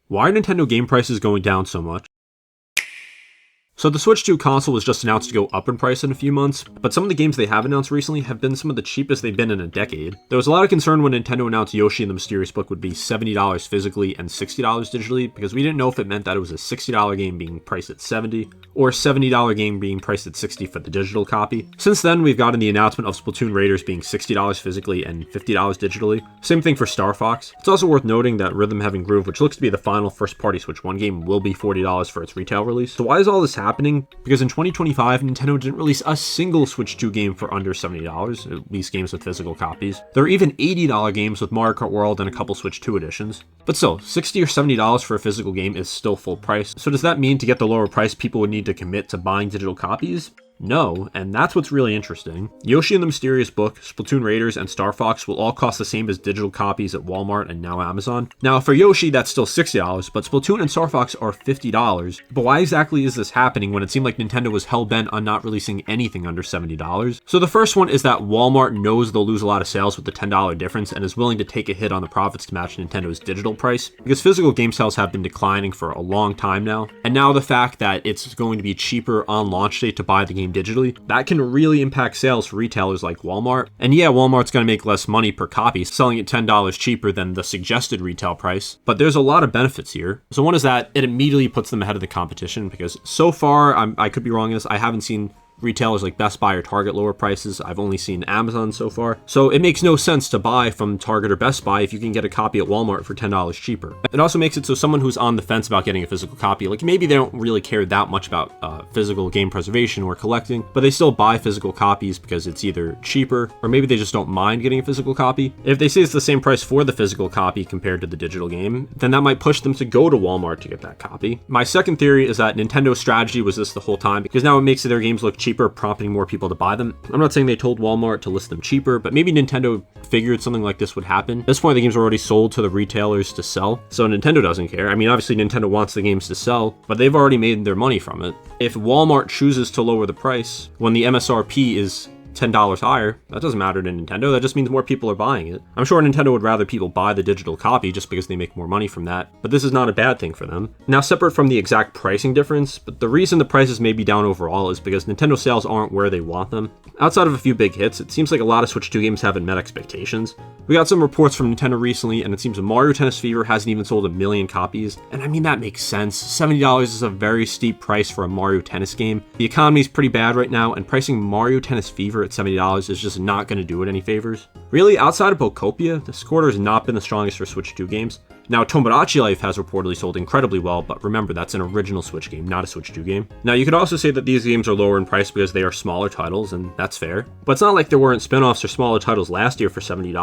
Why are Nintendo game prices going down so much? So the Switch 2 console was just announced to go up in price in a few months, but some of the games they have announced recently have been some of the cheapest they've been in a decade. There was a lot of concern when Nintendo announced Yoshi and the Mysterious Book would be $70 physically and $60 digitally, because we didn't know if it meant that it was a $60 game being priced at $70, or a $70 game being priced at $60 for the digital copy. Since then, we've gotten the announcement of Splatoon Raiders being $60 physically and $50 digitally. Same thing for Star Fox. It's also worth noting that Rhythm Heaven Groove, which looks to be the final first-party Switch 1 game, will be $40 for its retail release. So why is all this happening? Because in 2025, Nintendo didn't release a single Switch 2 game for under $70, at least games with physical copies. There are even $80 games with Mario Kart World and a couple Switch 2 editions. But still, $60 or $70 for a physical game is still full price. So does that mean to get the lower price, people would need to commit to buying digital copies? No, and that's what's really interesting. Yoshi and the Mysterious Book, Splatoon Raiders, and Star Fox will all cost the same as digital copies at Walmart and now Amazon. Now, for Yoshi, that's still $60, but Splatoon and Star Fox are $50. But why exactly is this happening when it seemed like Nintendo was hell-bent on not releasing anything under $70? So the first one is that Walmart knows they'll lose a lot of sales with the $10 difference and is willing to take a hit on the profits to match Nintendo's digital price, because physical game sales have been declining for a long time now. And now the fact that it's going to be cheaper on launch date to buy the game digitally, that can really impact sales for retailers like Walmart. And yeah, Walmart's going to make less money per copy, selling it $10 cheaper than the suggested retail price, but there's a lot of benefits here. So one is that it immediately puts them ahead of the competition, because so far, I could be wrong in this, I haven't seen retailers like Best Buy or Target lower prices. I've only seen Amazon so far. So it makes no sense to buy from Target or Best Buy if you can get a copy at Walmart for $10 cheaper. It also makes it so someone who's on the fence about getting a physical copy, like maybe they don't really care that much about physical game preservation or collecting, but they still buy physical copies because it's either cheaper or maybe they just don't mind getting a physical copy. If they say it's the same price for the physical copy compared to the digital game, then that might push them to go to Walmart to get that copy. My second theory is that Nintendo's strategy was this the whole time, because now it makes their games look cheaper, prompting more people to buy them. I'm not saying they told Walmart to list them cheaper, but maybe Nintendo figured something like this would happen. At this point, the games are already sold to the retailers to sell, so Nintendo doesn't care. I mean, obviously Nintendo wants the games to sell, but they've already made their money from it. If Walmart chooses to lower the price when the MSRP is $10 higher, that doesn't matter to Nintendo. That just means more people are buying it. I'm sure Nintendo would rather people buy the digital copy just because they make more money from that, but this is not a bad thing for them. Now, separate from the exact pricing difference, but the reason the prices may be down overall is because Nintendo sales aren't where they want them. Outside of a few big hits, it seems like a lot of Switch 2 games haven't met expectations. We got some reports from Nintendo recently, and it seems Mario Tennis Fever hasn't even sold 1 million copies, and I mean, that makes sense. $70 is a very steep price for a Mario Tennis game. The economy's pretty bad right now, and pricing Mario Tennis Fever at $70 is just not going to do it any favors. Really, outside of Bokopia, this quarter has not been the strongest for Switch 2 games. Now, Tomodachi Life has reportedly sold incredibly well, but remember, that's an original Switch game, not a Switch 2 game. Now, you could also say that these games are lower in price because they are smaller titles, and that's fair. But it's not like there weren't spin-offs or smaller titles last year for $70.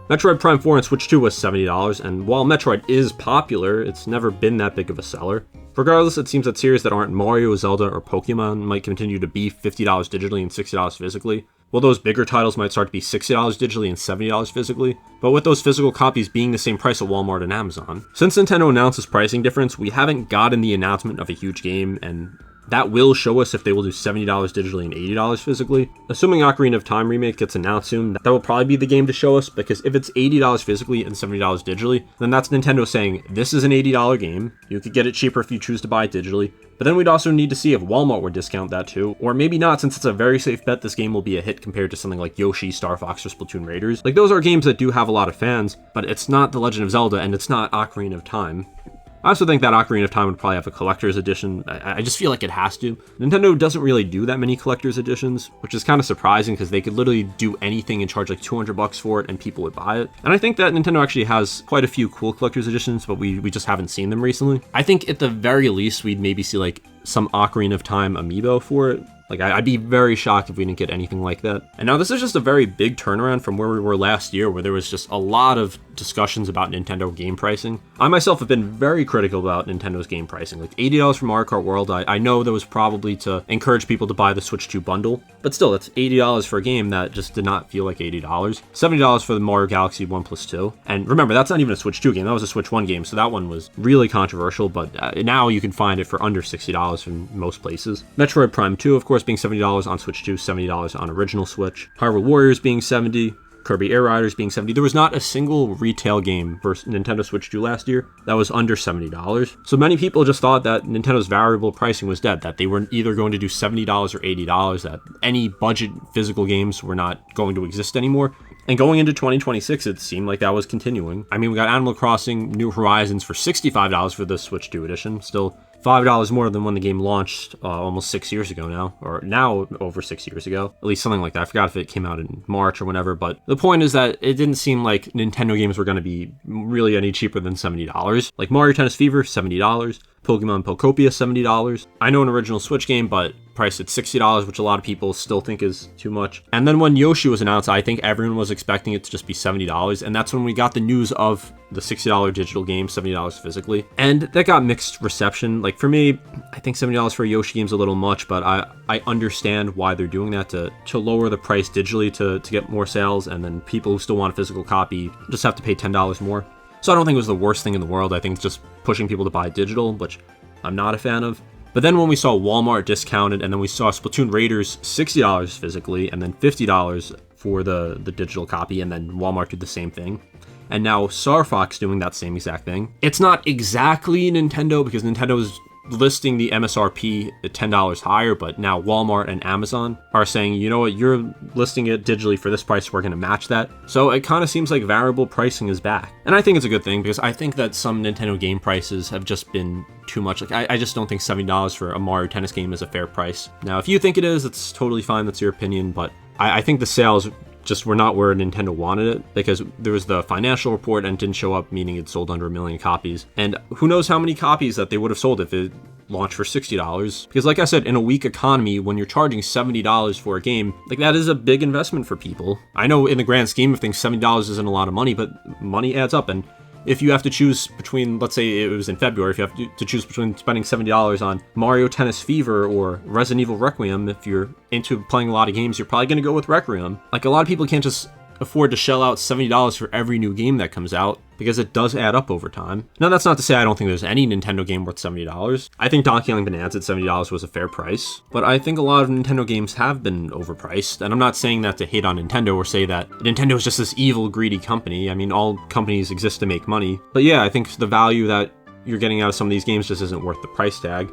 Metroid Prime 4 on Switch 2 was $70, and while Metroid is popular, it's never been that big of a seller. Regardless, it seems that series that aren't Mario, Zelda, or Pokemon might continue to be $50 digitally and $60 physically. Well, those bigger titles might start to be $60 digitally and $70 physically, but with those physical copies being the same price at Walmart and Amazon. Since Nintendo announced this pricing difference, we haven't gotten the announcement of a huge game, and that will show us if they will do $70 digitally and $80 physically. Assuming Ocarina of Time Remake gets announced soon, that will probably be the game to show us, because if it's $80 physically and $70 digitally, then that's Nintendo saying, this is an $80 game, you could get it cheaper if you choose to buy it digitally, but then we'd also need to see if Walmart would discount that too, or maybe not, since it's a very safe bet this game will be a hit compared to something like Yoshi, Star Fox, or Splatoon Raiders. Like, those are games that do have a lot of fans, but it's not The Legend of Zelda, and it's not Ocarina of Time. I also think that Ocarina of Time would probably have a collector's edition. I just feel like it has to. Nintendo doesn't really do that many collector's editions, which is kind of surprising because they could literally do anything and charge like $200 for it and people would buy it. And I think that Nintendo actually has quite a few cool collector's editions, but we just haven't seen them recently. I think at the very least, we'd maybe see like some Ocarina of Time amiibo for it. Like, I'd be very shocked if we didn't get anything like that. And now this is just a very big turnaround from where we were last year, where there was just a lot of discussions about Nintendo game pricing. I myself have been very critical about Nintendo's game pricing. Like, $80 for Mario Kart World, I know that was probably to encourage people to buy the Switch 2 bundle, but still, that's $80 for a game that just did not feel like $80. $70 for the Mario Galaxy 1+2. And remember, that's not even a Switch 2 game, that was a Switch 1 game, so that one was really controversial, but now you can find it for under $60 in most places. Metroid Prime 2, of course, being $70 on Switch 2, $70 on original Switch. Hyrule Warriors being $70. Kirby Air Riders being $70. There was not a single retail game for Nintendo Switch 2 last year that was under $70. So many people just thought that Nintendo's variable pricing was dead, that they were either going to do $70 or $80, that any budget physical games were not going to exist anymore. And going into 2026, it seemed like that was continuing. I mean, we got Animal Crossing New Horizons for $65 for the Switch 2 edition, still $5 more than when the game launched almost 6 years ago now, or now over 6 years ago, at least something like that. I forgot if it came out in March or whenever, but the point is that it didn't seem like Nintendo games were going to be really any cheaper than $70. Like Mario Tennis Fever, $70. Pokemon Pokopia, $70. I know an original Switch game, but priced at $60, which a lot of people still think is too much. And then when Yoshi was announced, I think everyone was expecting it to just be $70, and that's when we got the news of the $60 digital game, $70 physically. And that got mixed reception. Like for me, I think $70 for a Yoshi game is a little much, but I understand why they're doing that, to lower the price digitally to get more sales, and then people who still want a physical copy just have to pay $10 more. So I don't think it was the worst thing in the world. I think it's just pushing people to buy digital, which I'm not a fan of. But then when we saw Walmart discounted, and then we saw Splatoon Raiders $60 physically, and then $50 for the digital copy, and then Walmart did the same thing. And now Star Fox doing that same exact thing. It's not exactly Nintendo, because Nintendo is listing the MSRP at $10 higher, but now Walmart and Amazon are saying, you know what, you're listing it digitally for this price, we're going to match that. So it kind of seems like variable pricing is back. And I think it's a good thing, because I think that some Nintendo game prices have just been too much. Like I just don't think $70 for a Mario Tennis game is a fair price. Now, if you think it is, it's totally fine, that's your opinion, but I think the sales just were not where Nintendo wanted it, because there was the financial report and it didn't show up, meaning it sold under 1 million copies. And who knows how many copies that they would have sold if it launched for $60. Because like I said, in a weak economy, when you're charging $70 for a game, like that is a big investment for people. I know in the grand scheme of things, $70 isn't a lot of money, but money adds up. And if you have to choose between, let's say it was in February, if you have to choose between spending $70 on Mario Tennis Fever or Resident Evil Requiem, if you're into playing a lot of games, you're probably going to go with Requiem. Like a lot of people can't just afford to shell out $70 for every new game that comes out, because it does add up over time. Now, that's not to say I don't think there's any Nintendo game worth $70. I think Donkey Kong Bonanza at $70 was a fair price, but I think a lot of Nintendo games have been overpriced, and I'm not saying that to hate on Nintendo or say that Nintendo is just this evil, greedy company. I mean, all companies exist to make money. But yeah, I think the value that you're getting out of some of these games just isn't worth the price tag.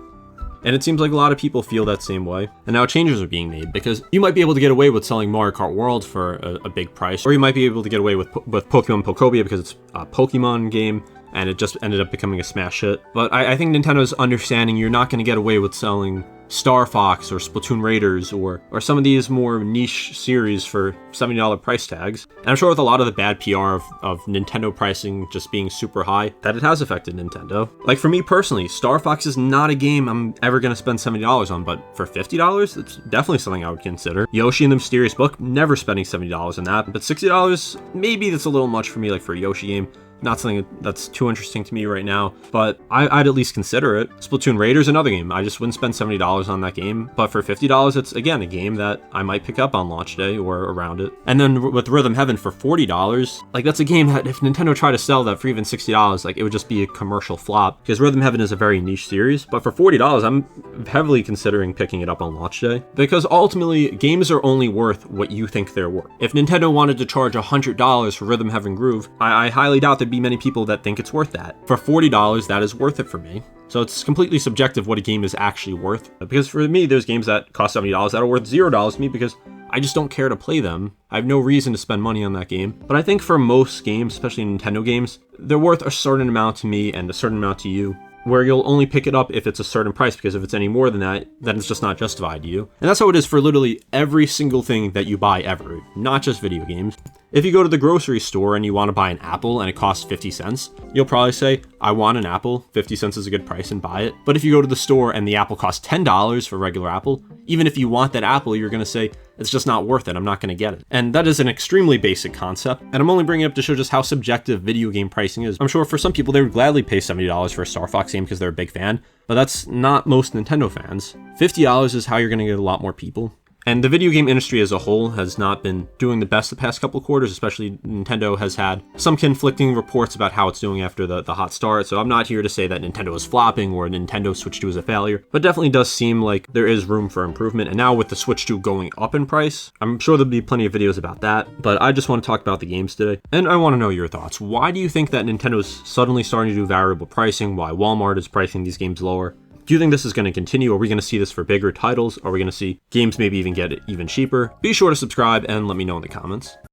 And it seems like a lot of people feel that same way. And now changes are being made, because you might be able to get away with selling Mario Kart World for a big price, or you might be able to get away with Pokemon Pokopia because it's a Pokemon game and it just ended up becoming a smash hit. But I think Nintendo's understanding you're not going to get away with selling Star Fox or Splatoon Raiders or some of these more niche series for $70 price tags. And I'm sure with a lot of the bad PR of Nintendo pricing just being super high, that it has affected Nintendo. Like for me personally, Star Fox is not a game I'm ever going to spend $70 on, but for $50, it's definitely something I would consider. Yoshi and the Mysterious Book, never spending $70 on that, but $60, maybe that's a little much for me, like for a Yoshi game. Not something that's too interesting to me right now, but I'd at least consider it. Splatoon Raiders, another game. I just wouldn't spend $70 on that game, but for $50, it's again a game that I might pick up on launch day or around it. And then with Rhythm Heaven for $40, like that's a game that if Nintendo tried to sell that for even $60, like it would just be a commercial flop, because Rhythm Heaven is a very niche series. But for $40, I'm heavily considering picking it up on launch day, because ultimately games are only worth what you think they're worth. If Nintendo wanted to charge $100 for Rhythm Heaven Groove, I highly doubt that be many people that think it's worth that. For $40, that is worth it for me. So it's completely subjective what a game is actually worth. Because for me, there's games that cost $70 that are worth $0 to me because I just don't care to play them. I have no reason to spend money on that game. But I think for most games, especially Nintendo games, they're worth a certain amount to me and a certain amount to you, where you'll only pick it up if it's a certain price, because if it's any more than that, then it's just not justified to you. And that's how it is for literally every single thing that you buy ever, not just video games. If you go to the grocery store and you want to buy an apple and it costs 50 cents, you'll probably say, I want an apple, 50 cents is a good price, and buy it. But if you go to the store and the apple costs $10 for a regular apple, even if you want that apple, you're going to say, it's just not worth it, I'm not going to get it. And that is an extremely basic concept, and I'm only bringing it up to show just how subjective video game pricing is. I'm sure for some people they would gladly pay $70 for a Star Fox game because they're a big fan, but that's not most Nintendo fans. $50 is how you're going to get a lot more people. And the video game industry as a whole has not been doing the best the past couple of quarters, especially Nintendo has had some conflicting reports about how it's doing after the hot start. So I'm not here to say that Nintendo is flopping or Nintendo Switch 2 is a failure, but definitely does seem like there is room for improvement. And now with the Switch 2 going up in price, I'm sure there'll be plenty of videos about that, but I just want to talk about the games today. And I want to know your thoughts. Why do you think that Nintendo's suddenly starting to do variable pricing? Why Walmart is pricing these games lower? Do you think this is going to continue? Are we going to see this for bigger titles? Are we going to see games maybe even get even cheaper? Be sure to subscribe and let me know in the comments.